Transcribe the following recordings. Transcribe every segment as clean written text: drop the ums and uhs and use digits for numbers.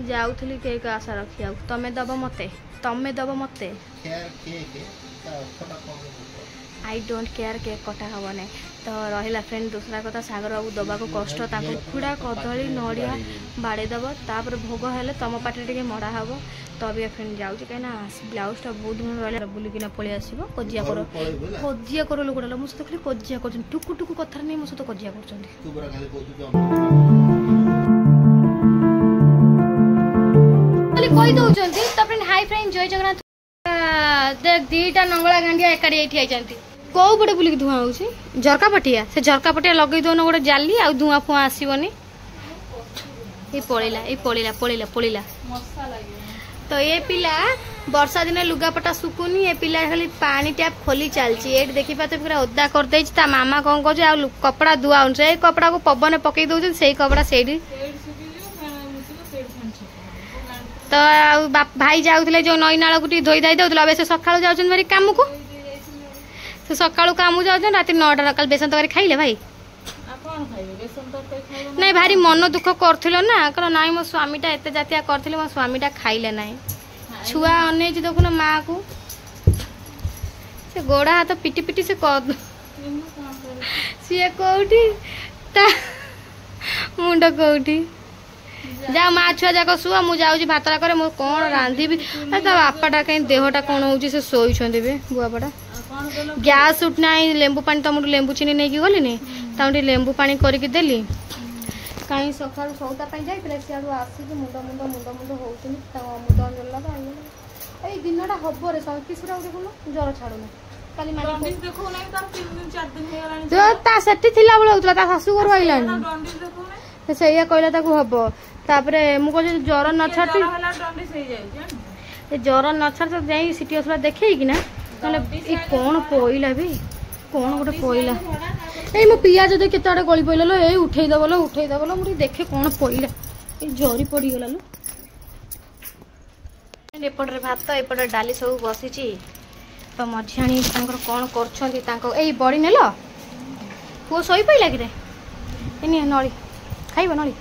जाऊली cake आशा रखिया तमें दब मते आई डोंट केयर केक कटा हम ना तो रहा फ्रेंड दूसरा कथा सागर बाबू दबा को कष्ट उखुड़ा कदली नड़िया बाड़ेदब तापर भोग हेले तुम पाटे टे मड़ा हम तो अभी फ्रेंड जाऊँगी कहीं ब्लाउजटा बहुत दिन रहा बुलिकिना पलि आसो कजिया कर लुकड़ा मो सहित खाली कजिया कर टुकु टुकु कथार नहीं मो सहित कजिया कर हाई फ्रेंड जय जगन्नाथ देख दीटा नंगला गांडिया एकाठी ये कौ पटे बुलिक धुआं हो झरका पटिया से झरका पटिया लगे दौन गोटे जाली आ धुआं फुआं आसबनी ये पड़ेला पड़ेला तो ये पिला वर्षा दिन लुगापटा सुकुनी ये पिला खाली पानी टैप खोली चलती ये देखी पाते पूरा ओदा कर दे मामा कौन कर कपड़ा धुआ से कपड़ा को पवन पकई दौन से कपड़ा से तो भाई जाऊे जो नई नाल को धोई धाई दे से सका जाऊँ कम को तो सका कम जाऊँ रात 9टा कल बेसन तरकारी खाइले भाई नहीं भारी मन दुख कर ना कह ना मो स्वामीटा एत जातिया कर मो स्वामीटा खाइले ना छुआ अने देखुन माँ को से गोड़ा हाथ पिटी पिटी से कर सी कौटी मुंड कौटी जा माँ छुआ जाक शुआ मुझे जाऊँ भातरा करे मु कौन रांधि बापाटा कहीं देहटा कौन हो शोचे बुआपटा गैस उठना लेंबू पानी तुम लेंबू चीनी नहीं गली तुम लेंबू पानी करके देली कहीं सका सौदा जाइए सियाड़ आसिक मुंड मुंड मुंड मुंड होती मुंड अंजला ये दिनटा हम रे किसरा देखुन ज्वर छाड़ूना शाशु घर आईलानी से कहला हम तापरे मुझे ज्वर न छाड़ी ज्वर न छाड़ जाई सिटी हॉस्पिटल देखे ना कौन पईला भी कौन गोटे पईला ये मो पियाज देख केते गली पईला लो ये उठेदब लो मुझे देखे कौन पईला ये जरी पड़गला लो एपटे भात एपटे डाली सब बसी तो मझियाणी कौन कर बड़ी नेल पुओ शोई पईला कि नली खाइब नली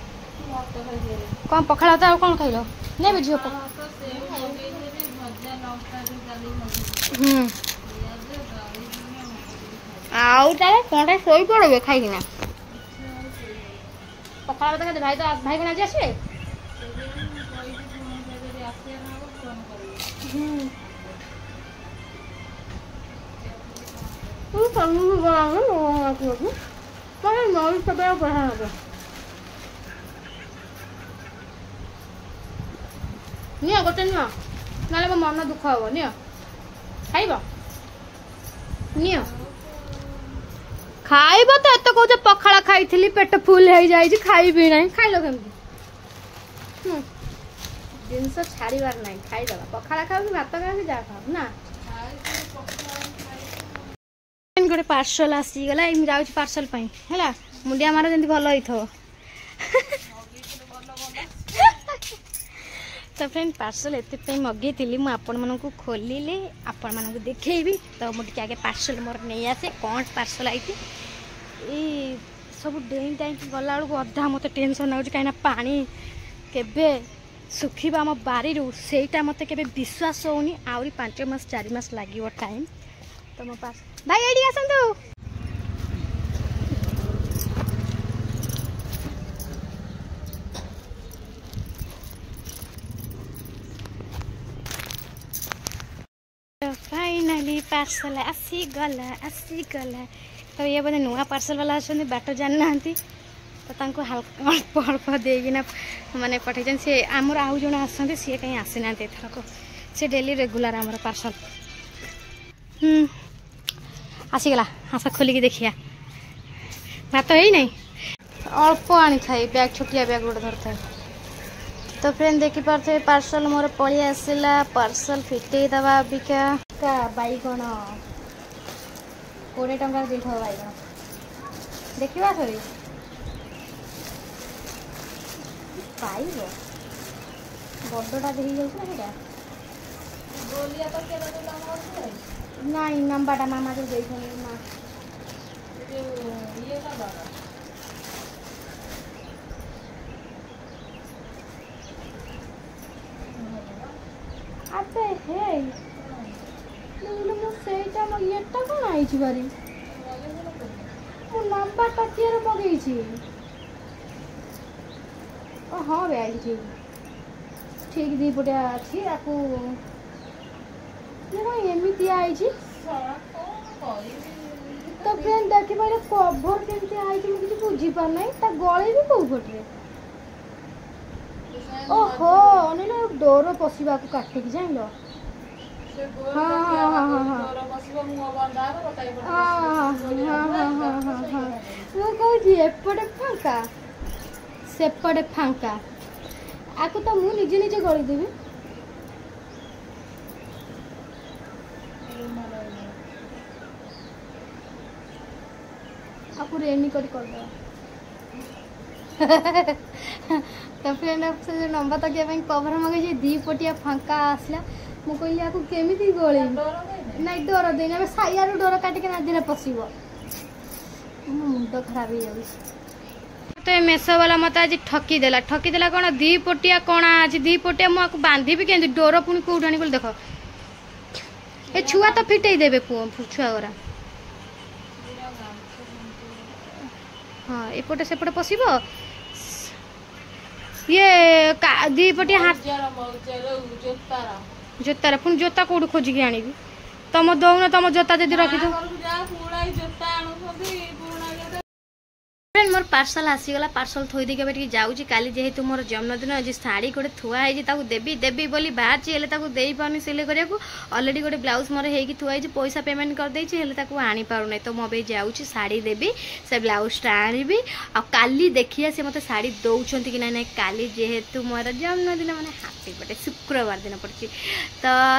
कौन पखाड़ भात कौन खाइल नहीं झील कौन शोई पड़े खाइना पखाड़ भात भाई तो भाई कौन आज आसवे निया गोटे निया ना मो मन दुख हम निया खाइब निया खाइब तो एत कौच पखाड़ खाई पेट फुल हो जाए खाइबी ना खाइल केमती जिनस छाड़बार ना खाईदे पखाड़ खाओ कि भात खाओ कि जहाँ खाओ ना गोटे पार्सल आसीगला जाऊँ पार्सल है मुंडिया मार जमी भल हो तो फ्रेंड पार्सल एत मगेली मुझे खोलिले आपण मानक देखी तो मुझे आगे पार्सल मोर नहीं आसे कौन पार्सल आई सब डेई टाइम गला बेलू अधा मत टेंशन हो कहीं पानी केबे सुखा आम बारी सेटा मत के विश्वास होनी आहरी 5 मास 4 मास लगे टाइम तो मो पास भाई एडी आसतु फाइनाली पार्सल आसीगला तो ये बोधे नुआ पार्सल वाला अच्छा बाट जाना तो हल्का अल्प अल्प देना माने पठे सी आमर आउ जन आसते सी कहीं आसी ना एथरक सी डेली रेगुलर आमर पार्सल आसीगला आस खोलिकी देखिया भात है नहीं अल्प आनी था बैग छोटिया बैग गोटे धर था तो फ्रेंड देखी पारे पार्सल मोर पलि आसला पार्सल फिटे दवा अबिका का बैगण 20 टंका दे बैगण देखा थोड़ी पाइब बड़टा दे जाए नाई नंबाटा मामा जो दे माँ ते हे ମୁଁ ସେଇଟା ମୋ ଇଏଟା କ'ଣ ହେଇଛି ବାରି ମୁଁ ଲମ୍ବା ଟକିଆରେ ମଗେଇଛି ହଁ ବେ ଆଇଛି ଠିକ୍ ଦି ପଟିଆ ଅଛି ଆକୁ କ'ଣ ଏମିତିଆ ହେଇଛି ତ ଫ୍ରେଣ୍ଡ ଦେଖିପାରିଲେ କଭର କେମିତି ହେଇଛି ମୁଁ କିଛି ବୁଝିପାରୁନାହିଁ ତା ଗଳି ବି କୋଉ ପଟରେ ଓହୋ ଅନେଇଲ ଡୋର ପଶିବାକୁ କାଟିକି ଜାଣିଲ ମୁଁ କହୁଛି ଏପଟେ ଫାଙ୍କା ସେପଟେ ଫାଙ୍କା ଆକୁ ତ ମୁଁ ନିଜେ ନିଜେ ଗଳିଦେବି आपको रेनी कर दो तो फ्रेंड से जो नंबर तक कवर मगे दी पटिया फांका आसला मु कहली आपको केमिति गळे नहीं डर देना साइया डोर काटिक नदी में पशिब मुंड खराब हो जाए तो मेसो वाला मत आज ठकीदेला कौन दी पटिया कण आज दी पटिया मुझे बांधि के डोर पुणी कौट आनी देख ए छुआ तो फिटे देवे पुओ छुआ गुरा हाँ एपटे सेपटे पशिब ये दी पटिया हाथ जोतार पुणी जोता कौट खोजिक आनी तुम दौन तुम जोता जब रखी मोर पार्सल आसीगला पार्सल थोई देके बेटी जाऊँगी काली जेहेतु मोर जन्मदिन आज शाढ़ी गोटे थुआई देवी देवी बोली बाहर दे पानी सिले करा अलरेडी गोटे ब्लाउज मोर होगी थुआई पैसा पेमेंट कर देछि आनी पारना तो मुझे जाऊँगी शाढ़ी देवी से ब्लाउजटा आनबी आली देखिए से मत शाढ़ी दौरान कि ना काली जेहेतु मोर जन्मदिन मैंने हापी बर्थडे शुक्रवार दिन पड़ी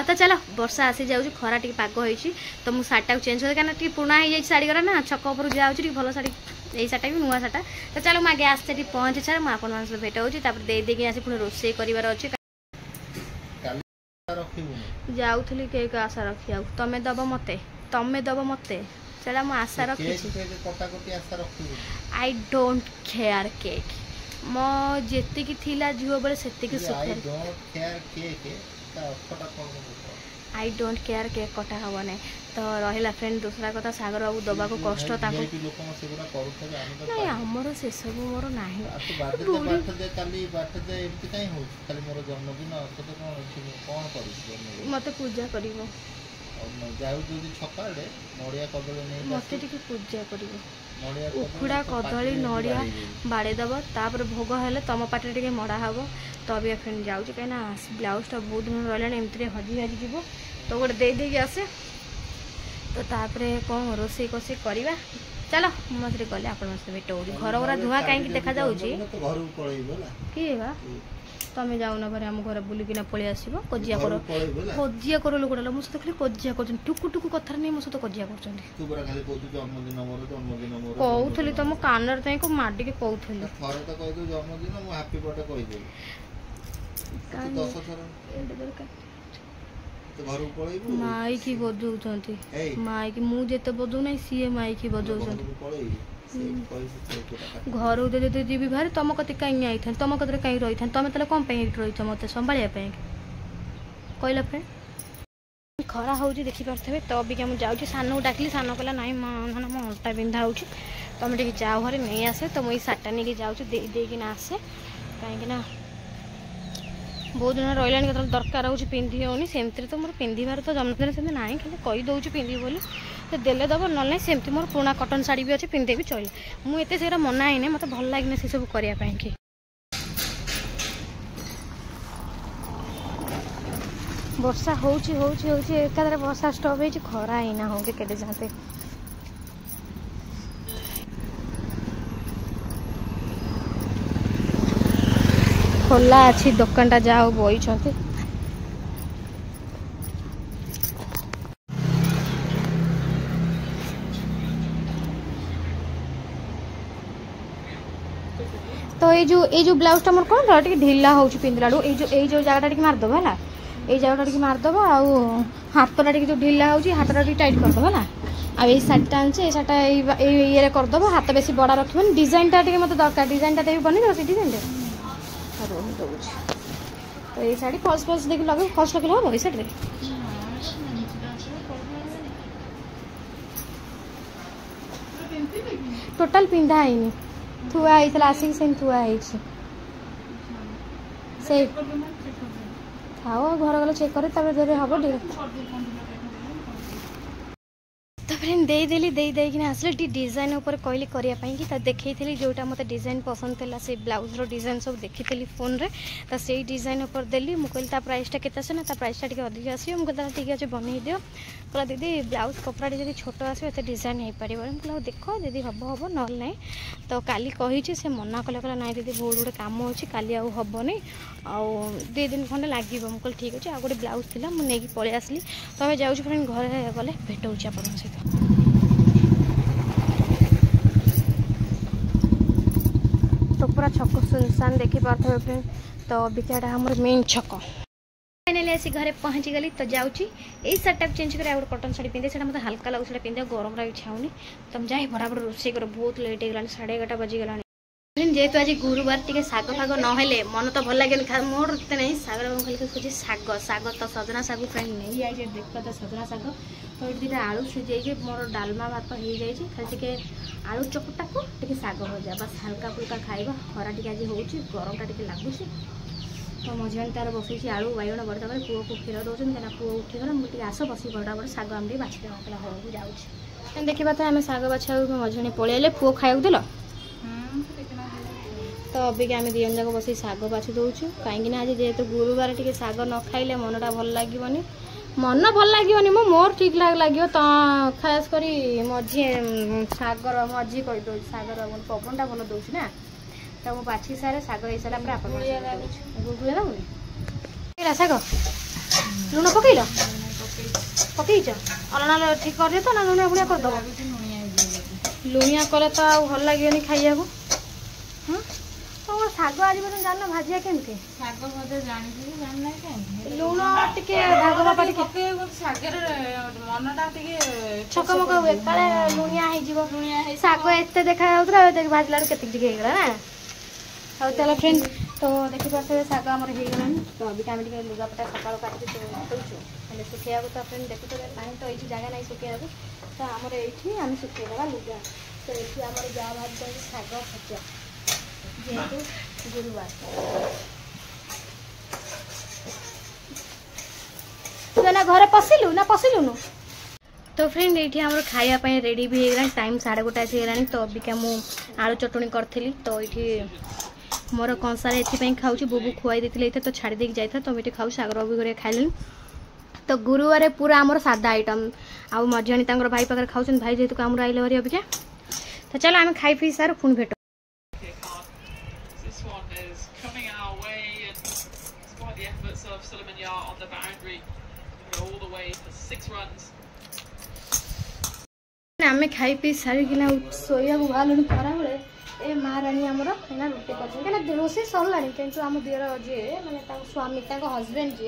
तो चलो वर्षा आसी जाऊँगी खरा टी पाग होती तो मुझे शाढ़ी चेंज कर पुणा हो जाए शाढ़ी गरा ना छक उपर जाऊँगी भल शाढ़ी यही शाटा भी नुआ शाटा तो चलो मैं आगे आसते पहुँचे छाड़ मुझे भेट हो देदेकी आसी पुणी रोसे कर जाऊली केक आशा रखी तमें दब मत चला मुझे आशा रखी आई डोंट केयर केक मो जी थिला झील बेले से आई डोंट केयर केक कटा हम ना तो रहा फ्रेंड दूसरा कथा सागर बाबू दबा को कष्ट नहीं आमर से सब मोर ना मत पूजा कर मत पूजा कर उखुड़ा कदली नड़िया बाड़ेदब तापर भोग हेले तुम पाटे टे मड़ा हम तो अभी फ्रेंड जाऊँ कहीं ब्लाउजटा बहुत दिन रहा एमती हजी हजी जीव तो गोटे दे आसे तो तापर कौन रोसे कसे करवा चलो मुझे गले आप भेट हो घर गुरा धुआं कहीं देखा किए बा तुम जाऊन पर आम घर बुलिकिना पलि आसो कजिया कर लोकटा मुझे खाली कजिया कर टुकु टुकु कथार नहीं मो सहित कजिया कहूली तुम कानर तक माडिक कहूली माइकी बजाऊँ माइकी मुझे बजाऊना सी माइकी बजाऊँ घर जी बाहर तुम कत कहीं आई था तुम कत कहीं रही था तुम तो कौन रही मत संभालिया कहला फ्रेंड खरा हो देखिपे तो अभी मुझे जाऊँगी सान को डाकिली सान कहला ना मो अंटा बिंधा हो तुम टे जाओ घर नहीं आसे तो मुझे सार्टा नहीं जाऊँगी आसे कहीं बहुत दिन रहा के दरकार हो पिंधि होनी सेमती तो मोर पिंधार तो जन्मदिन से ना खाली कहीदे पिंधि बोली तो देले दब ना सेमती मोर पुराना कटन शाढ़ी भी अच्छे पिंधे भी चले मुझे से मना ही मत भल लगे से सब करने वर्षा होकादे वर्षा स्टॉप हो खरा ही ना हो के जाते खोला अच्छी दुकानटा जाओ बही तो ये जो ब्लाउजटा मोर कौन टे ढिला हो पिंधला ये जो जगह टे मारदब है ये जगह टे मारदब हाथटा जो ढिला हो हाथटा टाइट करदब है आ शाढ़ीटा आनी शाढ़ीटा ये करदब हाथ बेसी बड़ा रखिए डिजाइनटा मत दरकार डिजाइनटा बन से डिजाइन तो ये शाढ़ी फल्स फल्स देखिए लगे फल्स लगे हम ये शाढ़ी टोटाल पिंधा है थुआ होता आसिक से थुआ से थाओ घर गला चेक करे हम ठीक फ्रेंड देदेली आसले टी डिजाइन ऊपर कहली करने तो देखी जोटा मत डिजाइन पसंद था से ब्लाउज रो डिजाइन सब देखी फोन रे तो से डिजाइन ऊपर देली मुझे प्राइसटा के प्राइसटा टी अधिक आसो मुझे ठीक अच्छे बनई दियो कहला दीदी ब्लाउज कपड़ा जब छोट आसो एत डिजाइन हो पार मुझे देख दीदी हम हम ना ना तो काली कही से मना कले कहला ना दीदी बहुत गोटे कम अच्छी काली आबनी आउ 2 दिन खंडे लगे मुझे ठीक अच्छे आ गए ब्लाउज थी मुझे पलि आसली तो हमें जाऊँ फ्रेंड घर गले भेट हो सहित तो पूरा छक सुनसान देखी पार्थे फ्रेंड तो अबिकाटा हमर मेन छक फाइनली आसी घरे पहुँची गली तो जाऊँगी यही सार्टा चेंज कर गोटे कटन शाढ़ी पिंधे से मतलब हल्का लगुच पिंधे गरम रहा इच्छा होनी तुम जाए बराबर रोषे कर बहुत लेट हो 11:30 बजीगला जेहेतु आज गुरुवार टी शाग फाग ना मन तो भल लगे मोर नहीं सागर खाली खोजी शाग शाग तो सजना शाग फ्रेंड नहीं आई देख तो सजना शाग तो ये 2टा आलू सीझे मोर डालमा भात हो जाए खाली टे आलू चकटा को टे शाग भजा बस हल्का फुल्का खाइबा खरा टी आज हो गरमटा टे लगुच तो मझे तार बसई आलू बैगण बड़ता पुओ को क्षीर दौरान क्या पुओ उठीगला मुझे आस बस बड़ा बड़ा शाग आम बाछी देवा हल जाऊँ देखा तो आम शाग बाछा मझे पलैले पुओ खाया देल तो अबिका आम 2 जन जाक बस शाग बाछी दौचु कहीं आज जेहेतु गुरुवार टी शाग न खाइले मनटा भल लगे मन भल लगे मोर ठीक लगे तो खास कर मझी शागर मझी कहीदे शागर पवनटा भल दौर ना तो मुझे बाछी सारे शाग हो सारा गुगुले लगुनि शाग लुण पकईल पकईच अलना ठीक कर तो ना लुणिया बुणिया करदे लुणिया कले तो भल लगे खाइया तो शाग आज बस जान भाजिया केमती लुण टे भाग बापा छकमक हुए काले लुणिया शाग एत देखा भाजला के ना हाँ फ्रेंड तो देखी पारे शाग आम होगा तो अभी आम लुगापटा सका काटिक दौचु सुखा तो फ्रेंड देखु पानी तो ये जगह नहीं सुखा तो आमर ये आम सुखेदेवा लुगा तो ये आम जा भाज शाग भजा जेहेतु गुरुवार ना घर पशिलु ना पशिलुनु तो फ्रेंड ये आम खायापी रेडी भी होगा टाइम 1:30 होगा तो अबिका मु आलू चटणी करी तो ये मोर कंसार एपाई खाऊँ बोबू खुआई देते तो छाड़ी देकी जाता तो ये खाऊ सागर भी घर खाइल तो गुरुवार पूरा आमर सादा आइटम आउ मझाणी भाई पाखे खाऊँ भाई जेहेतु काम आइले भारी अबिका तो चलो आम खाई पी सार पुणी भेट आम खाई पी सारिकिना शोया बाहर खरा बेले ए महाराणी आमर रुटी कर रोसे सरला कि आम दियर जी मैंने स्वामी हजबैंड जी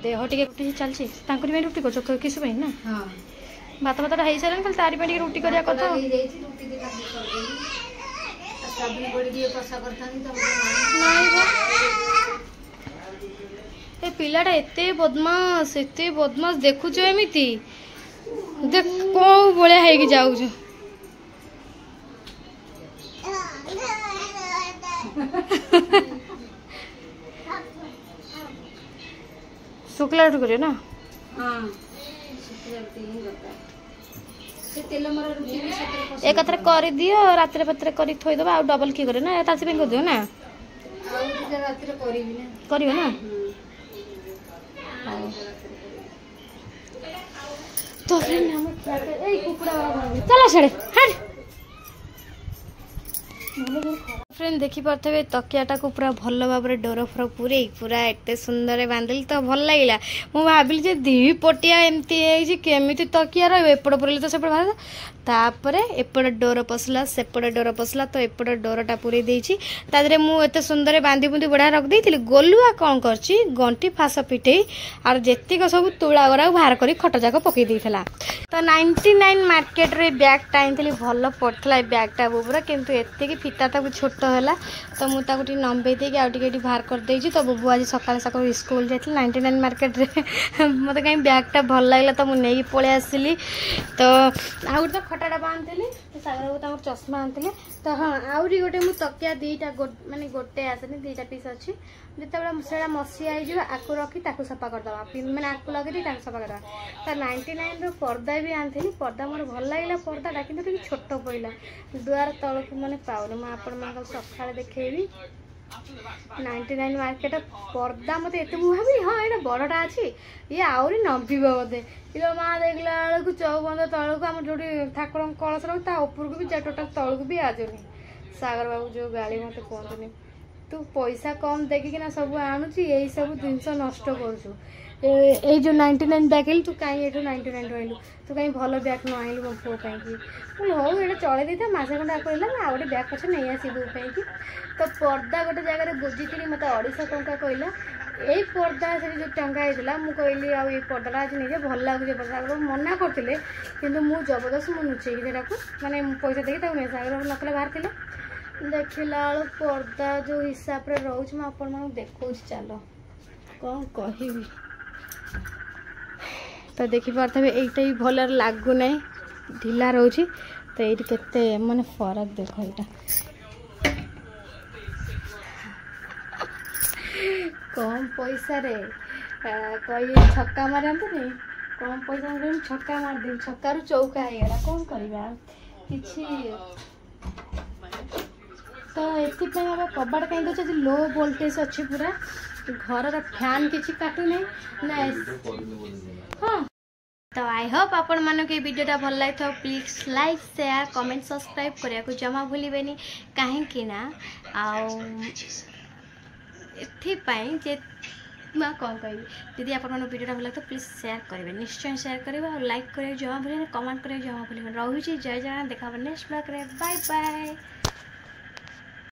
देह टे रुटी चलती रुटी कर किस ना भात भात हो सारे खाली तारी पे रुटी करने कथा ए पिलाटा एते बदमाश देखुच एमती देख कौ भाया है जाऊ शुक्ला कर ना एक कर दियो रात कर थोईदेव आ डबल किए करे ना तासी कर दियो ना कर ना तो चलो छड़े फ्रेंड देखी पारे तकियाटा को पूरा भल भाव डोर फर पूरे पूरा एत सुंदर बांधिली तो भल लगे मुझे भाविली 2 पटिया एमती केमी तकिया रपट पुरले तो सेपट बाहर तापर एपटे डोर पसला सेपटे डोर पसला तो एपटे डोरटा पूरे देती तादरे मुझे सुंदर बांधि बुंदी बढ़िया रखी गोलुआ कौन कर गंटी फास पिटे और जेतिक सब तुला गरा बाहर कर खट जाक पकई देता तो 99 मार्केट रे बैगटा आनी भल पड़ता बैगटा बुबरा किंतु एतिक फिता तक छोट है तो मुझे नंबे देकी आगे बाहर करदे। तो बुबू आज सकाल सकाल स्कूल जाती 99 मार्केट रे मत कहीं बैगटा भल लगे तो मुझे पलि आसली। तो आउ तो खटाटा बांधि सागर बाबू चश्मा आनी तो हाँ आहरी गोटे मुझे तकिया दीटा माने गोटे आसनी 2टा पीस अच्छी जिते से मसीहा हो आकु रखी सफा करदे मैंने आकु लगे सफा करदे। तो 99 रो पर्दा भी आनी पर्दा मोर भल लगे पर्दाटा कि छोट पड़ा दुआर तौक मैंने पाऊनी मुझे आपण सका देखेबी 99 मार्केट पर्दा मत एत भावी हाँ ये बड़टा अच्छी ये आहरी नंबी बोधे इलो माँ देखला बेलू चौबंद तौक आम जो ठाकुर कलश रहा उपरक भी टोटाल तौक भी आजुनी। सागर बाबू जो गाड़ी मत कहतुनी तू पैसा कम देखिकिना सब आणुची यही सब जिनस नष्ट करूँ ये जो 99 बैग तू कहीं ये 99 रही तू कहीं भल बैग न आइलु मो पुओ कहीं हौ ये चल देता मसे खंडे आगे आ गए बैग पछे नहीं आसी बो कहीं। तो पर्दा गोटे जगह बुझी मत 250 टंका कहला यही पर्दा से जो टंगा होता मुझे कहली आ पर्दाटा आज नहीं भल लगे पर्दा मना करते कि जबरदस्त मुझे लुचेकी मैंने पैसा देखी नहीं सागर नकले बाहर देखला पर्दा जो हिसाब से रोच मुझे देखा चलो कौन कह तो देखिपे यहीटा भी भल लगुना ढिला रोचे तो ये केते माने फरक देख यहाँ कम पैसा रे कही छक्का मारती कम पैसा छक्का मारदेवी छक्कार चौका होगा कौन करवा कि तो ये कबाट कहीं दे लो वोल्टेज अच्छी पूरा घर फैन किसी काटू नहीं हाँ। तो आई होप आपण मानक ये वीडियोटा भल लगी तो please like share comment subscribe करने को जमा भूलें कहीं जे मैं कौन कह दीदी आप वीडियोटा भल लगे तो प्लीज शेयर करेंगे निश्चय शेयर करेंगे और लाइक करेंगे जमा भूलें कमेंट करेंगे जमा भूलें रही जय जगन्नाथ देखा नेक्स्ट ब्लॉग रे बाय बाय।